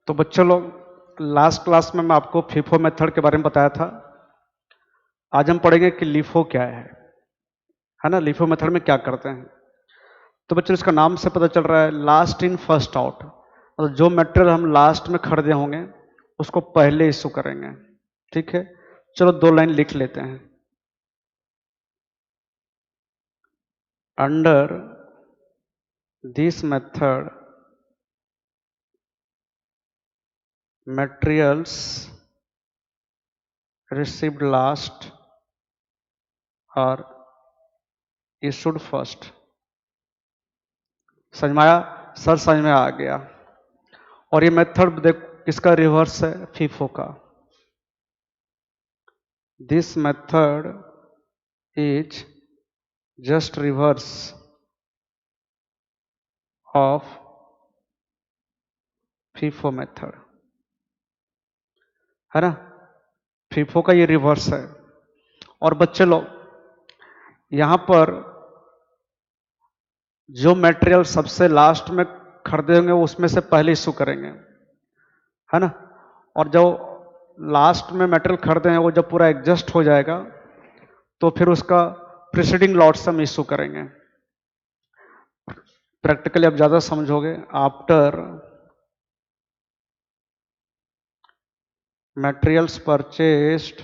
तो बच्चों लोग लास्ट क्लास में मैं आपको फीफो मेथड के बारे में बताया था। आज हम पढ़ेंगे कि लिफो क्या है ना। लिफो मेथड में क्या करते हैं। तो बच्चों इसका नाम से पता चल रहा है लास्ट इन फर्स्ट आउट, मतलब जो मटेरियल हम लास्ट में खरीदे होंगे उसको पहले इशू करेंगे। ठीक है, चलो दो लाइन लिख लेते हैं। Under this method materials received last are issued first। समझ में आया सर? समझ में आ गया। और ये मेथड देख किसका रिवर्स है? फीफो का। This method is just reverse of FIFO method, है ना। फीफो का ये रिवर्स है। और बच्चे लोग यहां पर जो मटेरियल सबसे लास्ट में खरीदे होंगे उसमें से पहले इशू करेंगे, है ना। और जो लास्ट में मटेरियल खरीदे हैं वो जब पूरा एडजस्ट हो जाएगा तो फिर उसका प्रीसीडिंग लॉट से हम इशू करेंगे। प्रैक्टिकली आप ज्यादा समझोगे। After materials purchased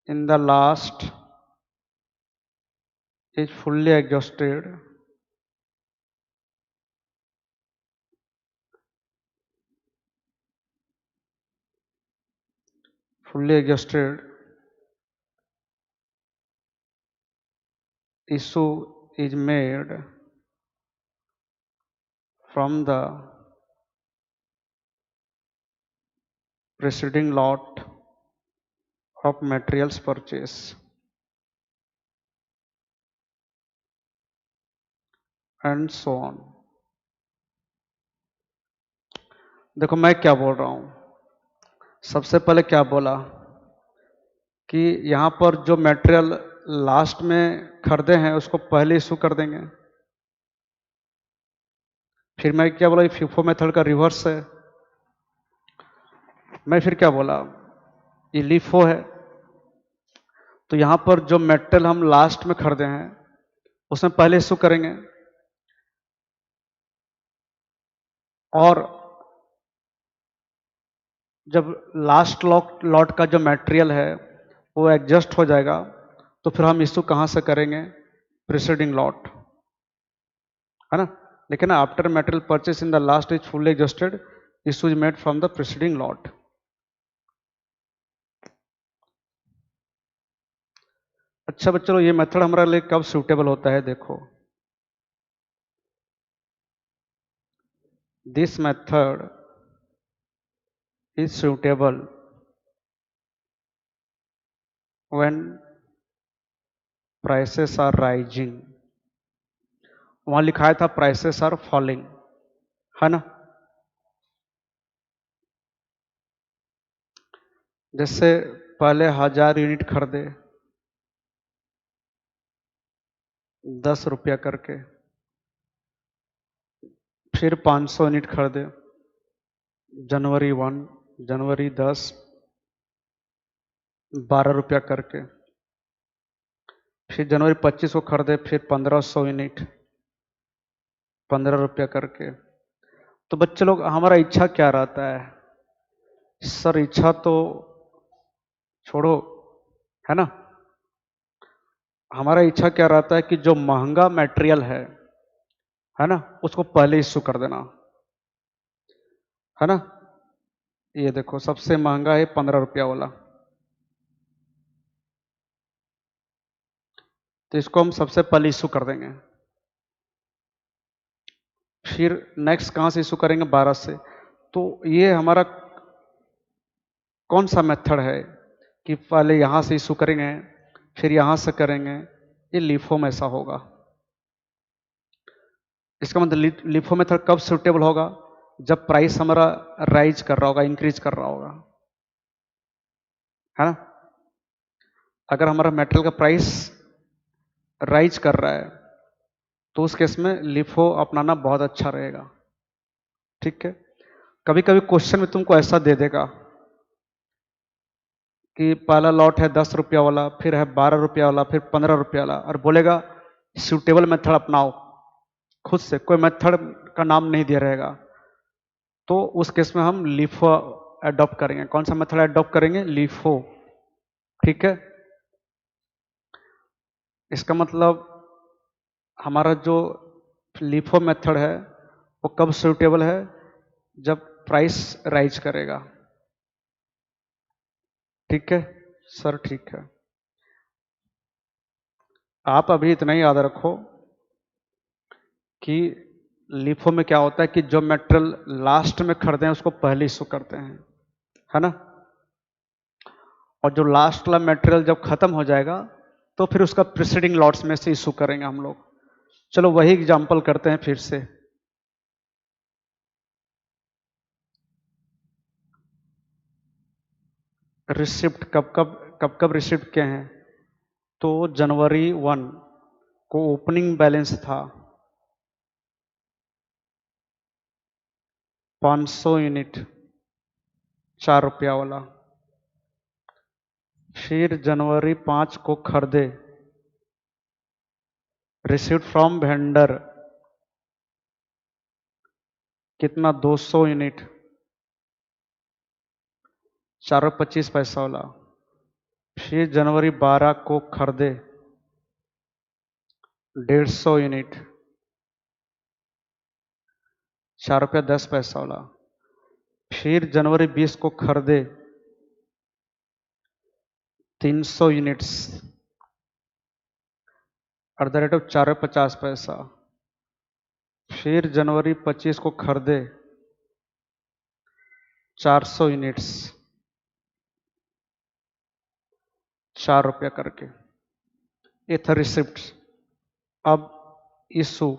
in the last is fully exhausted, issue is made from the preceding lot of materials purchase and so on। देखो मैं क्या बोल रहा हूं। सबसे पहले क्या बोला कि यहां पर जो मटेरियल लास्ट में खरीदे हैं उसको पहले इशू कर देंगे। फिर मैं क्या बोला, ये फीफो मेथड का रिवर्स है। मैं फिर क्या बोला, ये लिफो है। तो यहां पर जो मेटल हम लास्ट में खरीदे हैं उसमें पहले इशू करेंगे। और जब लास्ट लॉट का जो मटेरियल है वो एडजस्ट हो जाएगा तो फिर हम इशू कहां से करेंगे? प्रीसीडिंग लॉट, है ना। लेकिन after material purchase in the last is fully adjusted, issue is made from the preceding lot. अच्छा बच्चों, ये मेथड हमारे लिए कब सूटेबल होता है? देखो, this method is suitable when prices are rising. वहां लिखा था प्राइसेस आर फॉलिंग, है ना। जैसे पहले 1000 यूनिट खरीदे 10 रुपया करके, फिर 500 यूनिट खरीदे जनवरी 1, जनवरी 10 12 रुपया करके, फिर जनवरी 25 को खरीदे फिर 1500 यूनिट 15 रुपया करके। तो बच्चे लोग हमारा इच्छा क्या रहता है? सर इच्छा तो छोड़ो, है ना। हमारा इच्छा क्या रहता है कि जो महंगा मटेरियल है ना, उसको पहले इशू कर देना, है ना। ये देखो सबसे महंगा है 15 रुपया वाला, तो इसको हम सबसे पहले इशू कर देंगे। फिर नेक्स्ट कहां से इशू करेंगे? 12 से। तो ये हमारा कौन सा मेथड है कि पहले यहां से इशू करेंगे फिर यहां से करेंगे? ये लिफो में ऐसा होगा। इसका मतलब लिफो मेथड कब सूटेबल होगा? जब प्राइस हमारा राइज कर रहा होगा, इंक्रीज कर रहा होगा, है ना। अगर हमारा मेटेरियल का प्राइस राइज कर रहा है तो उस केस में लिफो अपनाना बहुत अच्छा रहेगा। ठीक है। कभी कभी क्वेश्चन में तुमको ऐसा दे देगा कि पहला लॉट है 10 रुपया वाला, फिर है 12 रुपया वाला, फिर 15 रुपया वाला, और बोलेगा सूटेबल मेथड अपनाओ। खुद से कोई मेथड का नाम नहीं दिया रहेगा, तो उस केस में हम लिफो एडॉप्ट करेंगे। कौन सा मेथड एडॉप्ट करेंगे? लिफो। ठीक है। इसका मतलब हमारा जो लिफो मेथड है वो कब सूटेबल है? जब प्राइस राइज करेगा। ठीक है सर, ठीक है। आप अभी इतना ही याद रखो कि लिफो में क्या होता है कि जो मेटेरियल लास्ट में खरीदे हैं उसको पहले इशू करते हैं, है ना। और जो लास्ट वाला मेटेरियल जब खत्म हो जाएगा तो फिर उसका प्रीसीडिंग लॉट्स में से इशू करेंगे हम लोग। चलो वही एग्जांपल करते हैं फिर से। रिसिप्ट कब कब रिसिप्ट किए हैं? तो जनवरी 1 को ओपनिंग बैलेंस था 500 यूनिट, 4 रुपया वाला। फिर जनवरी 5 को खरीदे, रिसिप्ट फ्रॉम वेंडर कितना? 200 यूनिट, 4 रुपये 25 पैसा वाला। फिर जनवरी 12 को खरीदे 150 यूनिट, 4 रुपया 10 पैसा वाला। फिर जनवरी 20 को खरीदे 300 units at the rate of 4 रुपये 50 पैसा। फिर जनवरी 25 को खरीदे 400 यूनिट्स, 4 रुपया करके। ये था रिसिप्ट। अब इशू।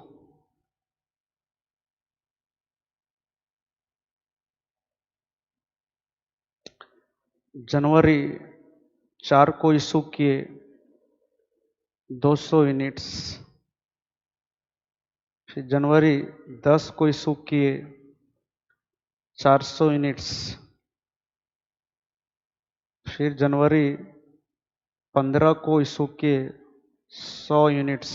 जनवरी 4 को इशू किए 200 यूनिट्स। फिर जनवरी 10 को इशू किए 400 यूनिट्स। फिर जनवरी 15 को इशू किए 100 यूनिट्स।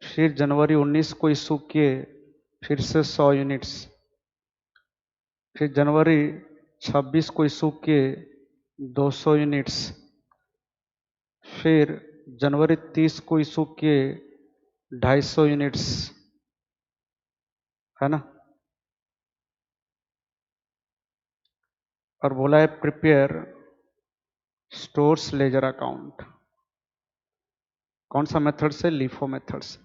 फिर जनवरी 19 को इशू किए फिर से 100 यूनिट्स। फिर जनवरी 26 को इशू किए 200 यूनिट्स। फिर जनवरी 30 को इशू किए 250 यूनिट्स, है ना। और बोला है प्रिपेयर स्टोर्स लेजर अकाउंट। कौन सा मेथड से? लिफो मेथड से।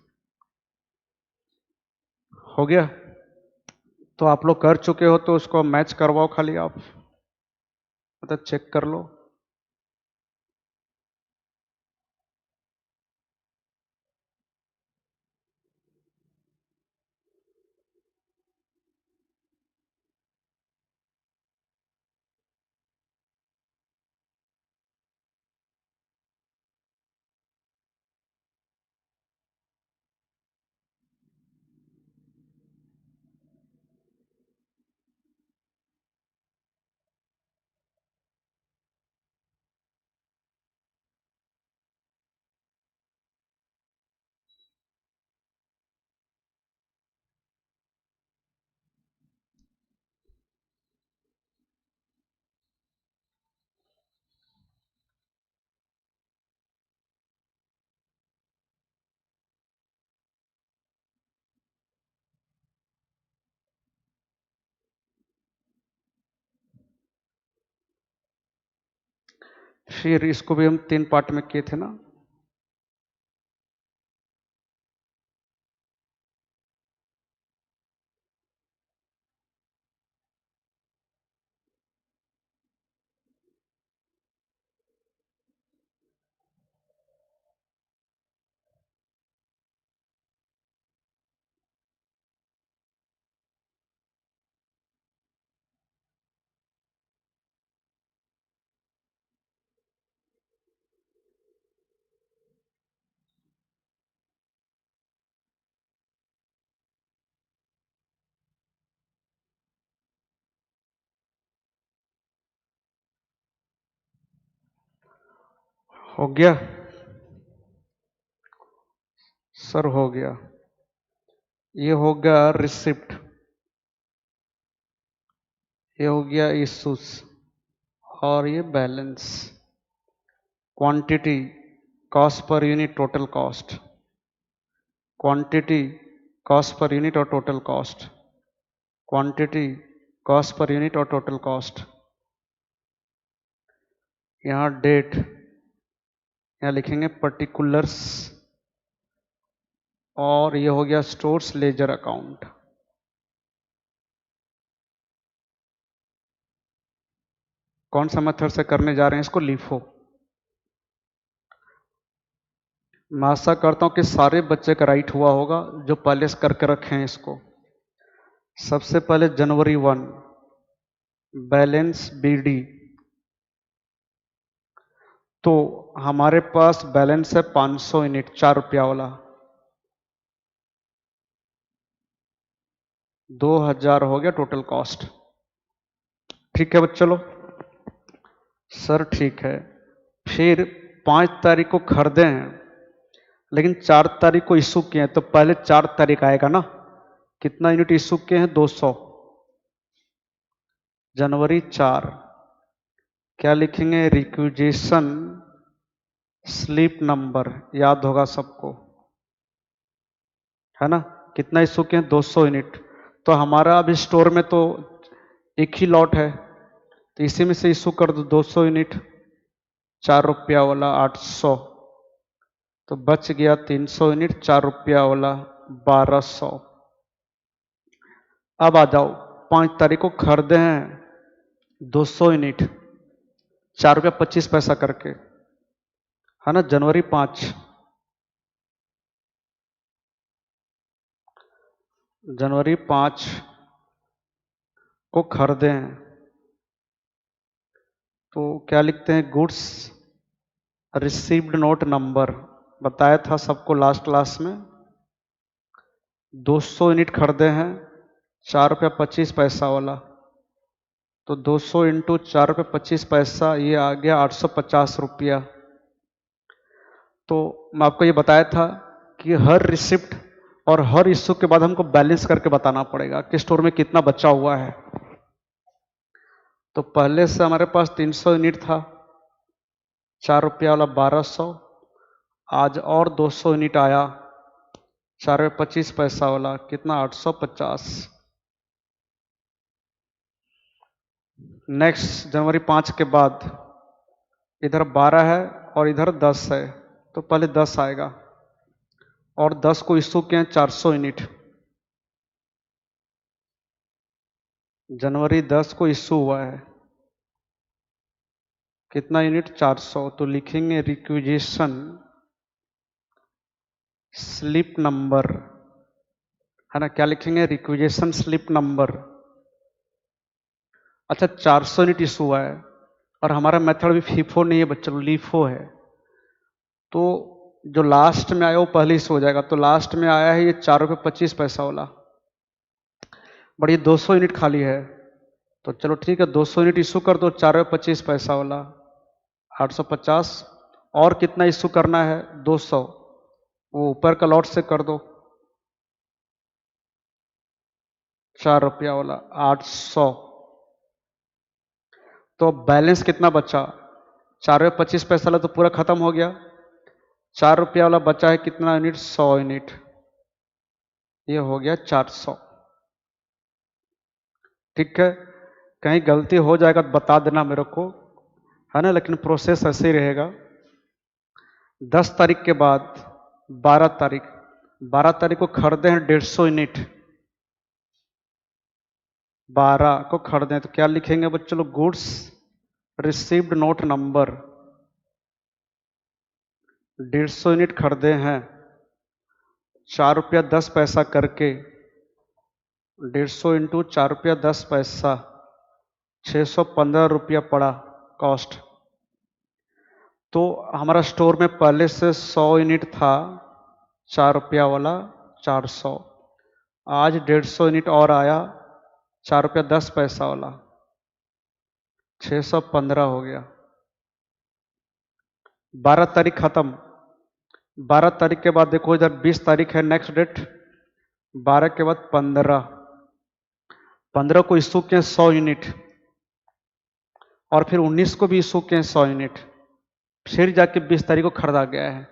हो गया। तो आप लोग कर चुके हो तो उसको मैच करवाओ खाली आप, मतलब चेक कर लो। फिर इसको भी हम 3 पार्ट में किए थे ना। हो गया सर, हो गया। ये हो गया रिसिप्ट, ये हो गया इशूज, और ये balance. Quantity, cost per unit, total cost. Quantity, cost per unit और total cost. Quantity, cost per unit और टोटल कॉस्ट। यहाँ डेट, यहाँ लिखेंगे पर्टिकुलर्स, और ये हो गया स्टोर्स लेजर अकाउंट। कौन सा मेथड से करने जा रहे हैं इसको? लिफो। मैं आशा करता हूं कि सारे बच्चे का राइट हुआ होगा जो पहले से करके रखे हैं इसको। सबसे पहले जनवरी 1 बैलेंस बीडी, तो हमारे पास बैलेंस है 500 यूनिट, 4 रुपया वाला। 2000 हो गया टोटल कॉस्ट। ठीक है बच्चों लोग? सर ठीक है। फिर 5 तारीख को खरीदे हैं, लेकिन 4 तारीख को इशू किए हैं, तो पहले 4 तारीख आएगा ना। कितना यूनिट इशू किए हैं? 200। जनवरी 4, क्या लिखेंगे? रिक्विजिशन स्लिप नंबर, याद होगा सबको, है ना। कितना इशू किए हैं? 200 यूनिट। तो हमारा अभी स्टोर में तो एक ही लॉट है, तो इसी में से इशू कर दो 200 यूनिट, 4 रुपया वाला 800, तो बच गया 300 यूनिट, 4 रुपया वाला 1200। अब आ जाओ, 5 तारीख को खरीदे हैं 200 यूनिट, 4 रुपया 25 पैसा करके, है ना। जनवरी 5, जनवरी 5 को खरीदे हैं, तो क्या लिखते हैं? गुड्स रिसीव्ड नोट नंबर, बताया था सबको लास्ट क्लास में। 200 यूनिट खरीदे हैं, 4 रुपया 25 पैसा वाला, तो 200 इंटू 4 रुपये 25 पैसा, ये आ गया 850 रुपया। तो मैं आपको ये बताया था कि हर रिसिप्ट और हर इश्यू के बाद हमको बैलेंस करके बताना पड़ेगा कि स्टोर में कितना बचा हुआ है। तो पहले से हमारे पास 300 यूनिट था, 4 रुपया वाला 1200, आज और 200 यूनिट आया, 4 रुपये 25 पैसा वाला, कितना? 850। नेक्स्ट जनवरी 5 के बाद इधर 12 है और इधर 10 है, तो पहले 10 आएगा, और 10 को इशू किए हैं 400 यूनिट। जनवरी 10 को इशू हुआ है, कितना यूनिट? 400, तो लिखेंगे रिक्विजिशन स्लिप नंबर, है ना। क्या लिखेंगे? Requisition slip number. अच्छा, 400 यूनिट इशू हुआ है, और हमारा मेथड भी फीफो नहीं है बच्चों, लीफो है। तो जो लास्ट में आया वो पहले इशू हो जाएगा, तो लास्ट में आया है ये 4 रुपये 25 पैसा वाला, बट ये 200 यूनिट खाली है, तो चलो ठीक है, 200 यूनिट इशू कर दो, 4 रुपये 25 पैसा वाला 850, और कितना इशू करना है? 200, वो ऊपर का लॉट से कर दो, 4 रुपया वाला 800। तो बैलेंस कितना बचा? 4 रुपये 25 पैसा वाला तो पूरा खत्म हो गया, 4 रुपया वाला बचा है कितना यूनिट? 100 यूनिट, ये हो गया 400। ठीक है, कहीं गलती हो जाएगा तो बता देना मेरे को, है ना, लेकिन प्रोसेस ऐसे ही रहेगा। 10 तारीख के बाद 12 तारीख, 12 तारीख को खरीदे हैं 150 यूनिट, 12 को खरीदे हैं, तो क्या लिखेंगे बच्चों लोग? Goods received note number, 150 unit खरीदे हैं, 4 रुपया 10 पैसा करके, 150 इंटू 4 रुपया 10 पैसा, 615 रुपया पड़ा कॉस्ट। तो हमारा स्टोर में पहले से 100 यूनिट था, 4 रुपया वाला 400, आज 150 यूनिट और आया, 4 रुपया 10 पैसा वाला, 615 हो गया। 12 तारीख खत्म, 12 तारीख के बाद देखो इधर 20 तारीख है नेक्स्ट डेट, 12 के बाद 15, 15 को इशू किए 100 यूनिट, और फिर 19 को भी इशू किए 100 यूनिट, फिर जाके 20 तारीख को खरीदा गया है।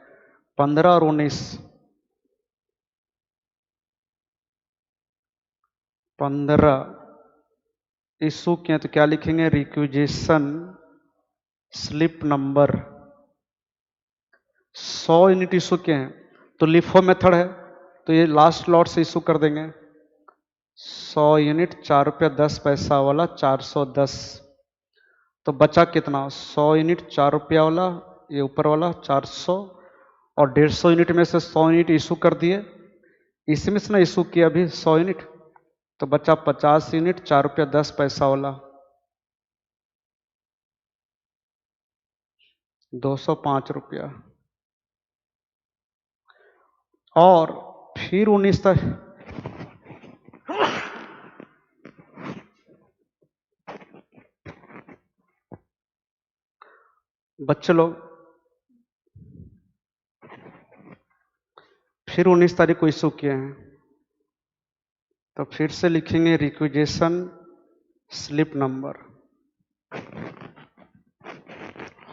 15 और 19, 15 इशू किए तो क्या लिखेंगे, requisition slip number. 100 unit issue किए हैं तो लिफो मेथड है, तो ये लास्ट लॉट से इशू कर देंगे। 100 यूनिट 4 रुपया 10 पैसा वाला 410, तो बचा कितना, 100 यूनिट 4 रुपया वाला, ये ऊपर वाला 400, और 150 यूनिट में से 100 यूनिट इशू कर दिए, इसमें से ना इशू किया अभी 100 यूनिट, तो बचा 50 यूनिट 4 रुपया 10 पैसा वाला, 205 रुपया। और फिर 19 तक बच्चे लोग, फिर 19 तारीख को इशू किए हैं, तो फिर से लिखेंगे रिक्विजिशन स्लिप नंबर।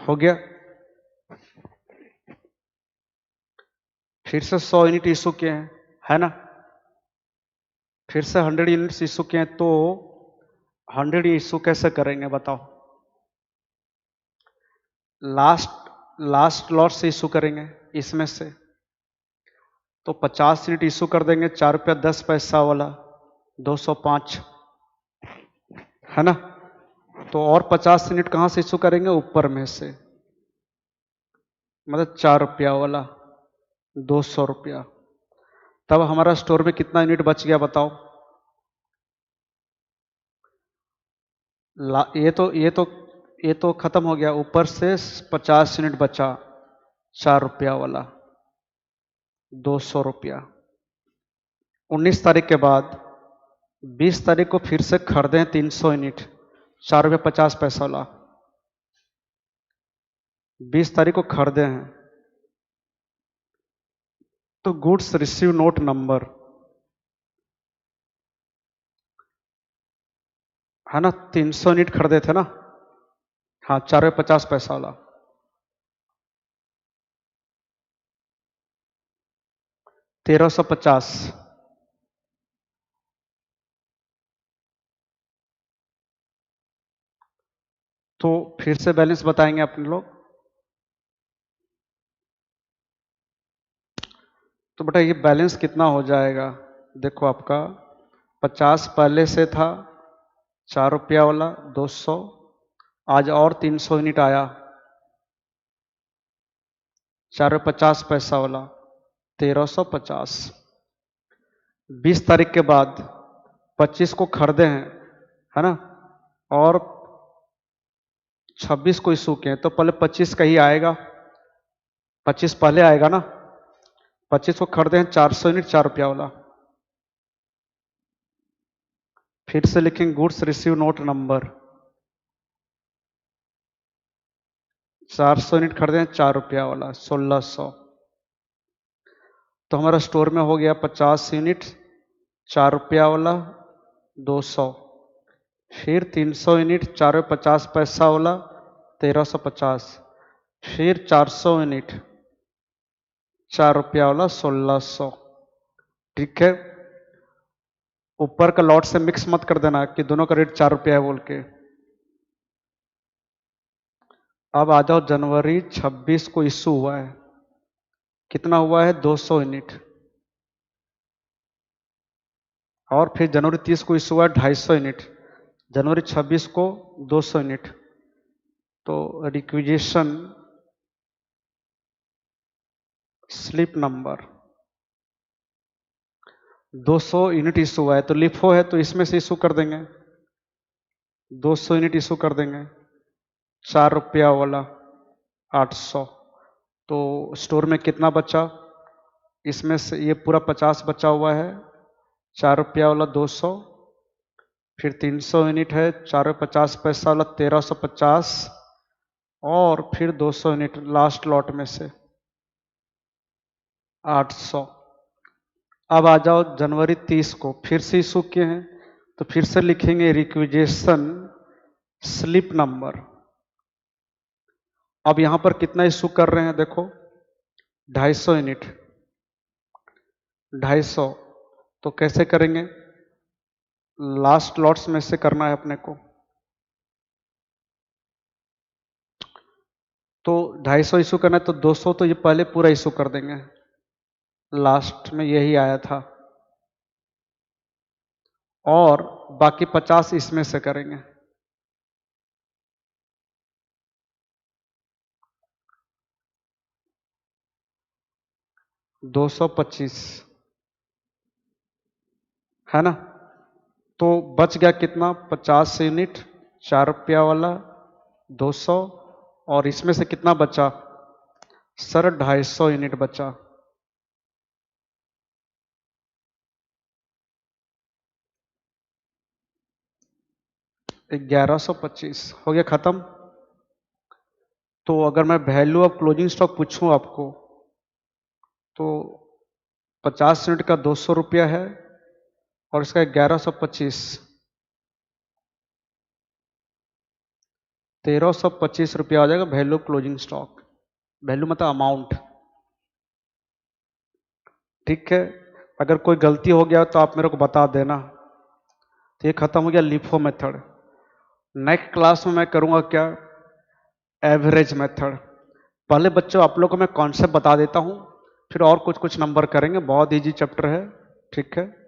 हो गया। फिर से 100 यूनिट इशू किए हैं, है ना, फिर से 100 यूनिट्स इशू किए हैं, तो 100 इशू कैसे करेंगे बताओ, लास्ट लॉट से इशू करेंगे इसमें से, तो 50 यूनिट इशू कर देंगे 4 रुपया 10 पैसा वाला, 205, है ना, तो और 50 यूनिट कहां से इशू करेंगे, ऊपर में से, मतलब 4 रुपया वाला 200 रुपया। तब हमारा स्टोर में कितना यूनिट बच गया बताओ, ये तो खत्म हो गया, ऊपर से 50 यूनिट बचा 4 रुपया वाला 200 रुपया। 19 तारीख के बाद 20 तारीख को फिर से खरीदें 300 यूनिट 4 रुपया 50 पैसा वाला, 20 तारीख को खरीदे हैं, तो गुड्स रिसीव नोट नंबर, है ना, 300 यूनिट खरीदे थे ना, हाँ 4 रुपया 50 पैसा वाला, 1350, तो फिर से बैलेंस बताएंगे अपने लोग। तो बेटा ये बैलेंस कितना हो जाएगा, देखो आपका 50 पहले से था 4 रुपया वाला 200, आज और 300 यूनिट आया 4 रुपया 50 पैसा वाला 1350। 20 तारीख के बाद 25 को खरीदे हैं, है ना, और 26 को इशू किए, तो पहले 25 का ही आएगा, 25 पहले आएगा ना, 25 को खरीदे हैं 400 यूनिट 4 रुपया वाला, फिर से लिखेंगे goods receive note number, 400 unit खरीदे हैं 4 रुपया वाला 1600, तो हमारा स्टोर में हो गया 50 यूनिट 4 रुपया वाला 200, फिर 300 यूनिट 4 रुपया 50 पैसा वाला 1350, फिर 400 यूनिट 4 रुपया वाला 1600। ठीक है, ऊपर का लॉट से मिक्स मत कर देना कि दोनों का रेट 4 रुपया है बोल के। अब आ जाओ जनवरी 26 को इशू हुआ है, कितना हुआ है 200 यूनिट, और फिर जनवरी 30 को इशू हुआ है 250 यूनिट, जनवरी 26 को 200 यूनिट, तो requisition slip number 200 unit issue हुआ है, तो लिफो है तो इसमें से इशू कर देंगे, 200 यूनिट इशू कर देंगे 4 रुपया वाला 800, तो स्टोर में कितना बचा, इसमें से ये पूरा 50 बचा हुआ है, 4 रुपया वाला 200, फिर 300 यूनिट है 4 रुपया 50 पैसा वाला 1350, और फिर 200 यूनिट लास्ट लॉट में से 800। अब आ जाओ जनवरी 30 को फिर से इशू किए हैं, तो फिर से लिखेंगे रिक्विजिशन स्लिप नंबर। अब यहां पर कितना इशू कर रहे हैं देखो, 250 यूनिट, 250। तो कैसे करेंगे, लास्ट लॉट्स में से करना है अपने को। तो 250 इशू करना है, तो 200 तो ये पहले पूरा इशू कर देंगे, लास्ट में यही आया था, और बाकी 50 इसमें से करेंगे। $225 है ना। तो बच गया कितना, 50 यूनिट, 4 रुपया वाला 200, और इसमें से कितना बचा सर, 250 यूनिट बचा। $1125 हो गया खत्म। तो अगर मैं वैल्यू ऑफ क्लोजिंग स्टॉक पूछूं आपको, तो 50 यूनिट का 200 रुपया है, और इसका 1125, 1325 रुपया आ जाएगा value of closing stock. Value मतलब अमाउंट, ठीक है। अगर कोई गलती हो गया तो आप मेरे को बता देना। तो ये खत्म हो गया लिफो मेथड। नेक्स्ट क्लास में मैं करूंगा क्या, एवरेज मेथड। पहले बच्चों आप लोगों को मैं कॉन्सेप्ट बता देता हूं, फिर और कुछ कुछ नंबर करेंगे, बहुत इजी चैप्टर है, ठीक है।